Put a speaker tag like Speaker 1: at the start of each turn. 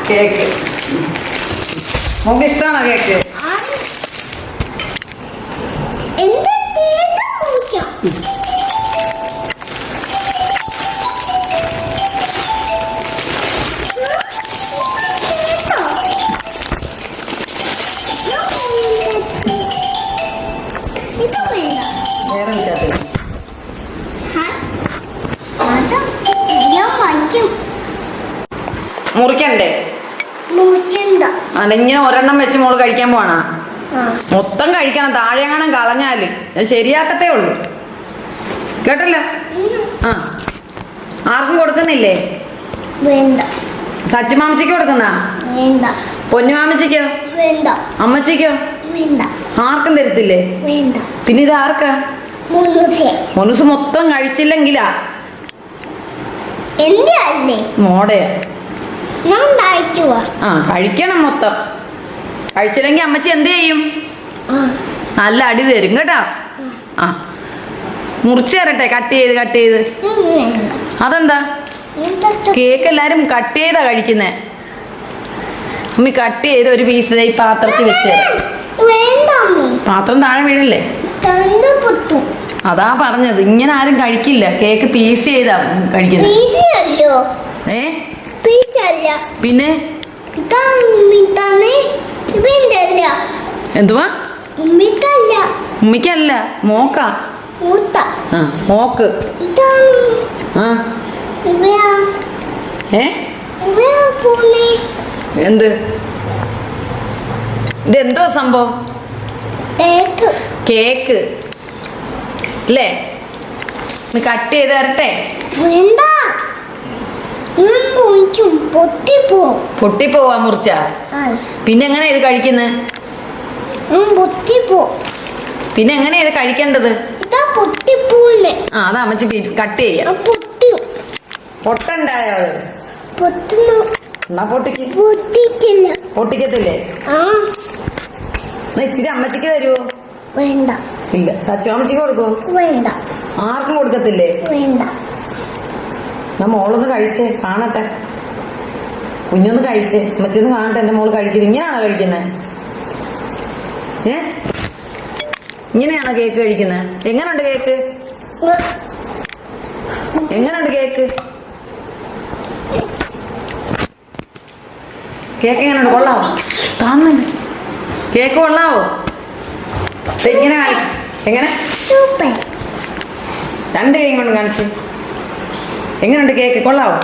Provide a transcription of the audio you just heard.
Speaker 1: Cake നമുക്ക് ഇഷ്ടമാണോ cake? വേറെ വെച്ചാൽ മുറിക്കണ്ടേ? അതിങ്ങനെ ഒരെണ്ണം വെച്ച് മോള് കഴിക്കാൻ പോവാണ? മൊത്തം കഴിക്കണം, താഴെ കാണാൻ കളഞ്ഞാല് ശരിയാക്കത്തേ ഉള്ളൂ കേട്ടല്ലോ. ആ ആർക്കും കൊടുക്കുന്നില്ലേ? സച്ചി മാമച്ചിക്ക് കൊടുക്കുന്ന? പൊന്നു മാമച്ചിക്കോ? അമ്മച്ചിക്കോ? ആർക്കും തരത്തില്ലേ? പിന്നെ ഇത് ആർക്കാ? മോനൂസ് മൊത്തം കഴിച്ചില്ലെങ്കിലാ മോടെ. ആ കഴിക്കണം മൊത്തം. കഴിച്ചില്ലെങ്കിൽ അമ്മച്ചി എന്ത് ചെയ്യും? നല്ല അടി തരും കേട്ടാ. ആ മുറിച്ച് തരട്ടെ? കട്ട് ചെയ്ത് അതെന്താ? കേക്ക് എല്ലാരും കട്ട് ചെയ്താ കഴിക്കുന്നേ. അമ്മി കട്ട് ചെയ്ത് ഒരു പീസ് ഈ പാത്രത്തിൽ വെച്ച് പാത്രം താഴെ വീഴില്ലേ? അതാ പറഞ്ഞത്, ഇങ്ങനെ ആരും കഴിക്കില്ല. കേക്ക് പീസ് ചെയ്താ കഴിക്കുന്നത്. പിന്നെ എന്തുവാ? ഉമ്മിക്കല്ല, മോക്കാ. മോക്ക്. എന്ത് ഇതെന്തോ സംഭവം? കേക്ക് അല്ലേ? കട്ട് ചെയ്ത് തരട്ടെ? പൊട്ടിപ്പോവാ മുറിച്ച? പിന്നെ എങ്ങനെ ഇത് കഴിക്കുന്നത്? പിന്നെ എങ്ങനെയാ ഇത് കഴിക്കേണ്ടത്? ആ അതാ അമ്മച്ചി കട്ട് ചെയ്യാം. പൊട്ടണ്ടായോ അത്? എന്നാ പൊട്ടിക്കത്തില്ലേ? ഇച്ചിരി അമ്മച്ചിക്ക് തരുവോ?
Speaker 2: വേണ്ട.
Speaker 1: ഇല്ല. സച്ചു അമ്മച്ചിക്ക് കൊടുക്കുവോ?
Speaker 2: വേണ്ട.
Speaker 1: ആർക്കും കൊടുക്കത്തില്ലേ?
Speaker 2: വേണ്ട.
Speaker 1: മോളൊന്ന് കഴിച്ചേ കാണട്ടെ. കുഞ്ഞൊന്ന് കഴിച്ചേ, അമ്മച്ചൊന്ന് കാണട്ടെ എന്റെ മോള് കഴിക്കുന്നത്. ഇങ്ങനെയാണോ കഴിക്കുന്നത്? ഇങ്ങനെയാണോ കേക്ക് കഴിക്കുന്നത്? എങ്ങനുണ്ട് കേക്ക്? എങ്ങനുണ്ട് കേക്ക്? കേക്ക് എങ്ങനെയുണ്ട്? കൊള്ളാവോ? കാണുന്നില്ല. കേക്ക് കൊള്ളാവോ? ഇങ്ങനെ എങ്ങനെ? രണ്ട് കൈ കൊണ്ട് കാണിച്ച്. എങ്ങനെയുണ്ട് കേക്ക്? കൊള്ളാവോ?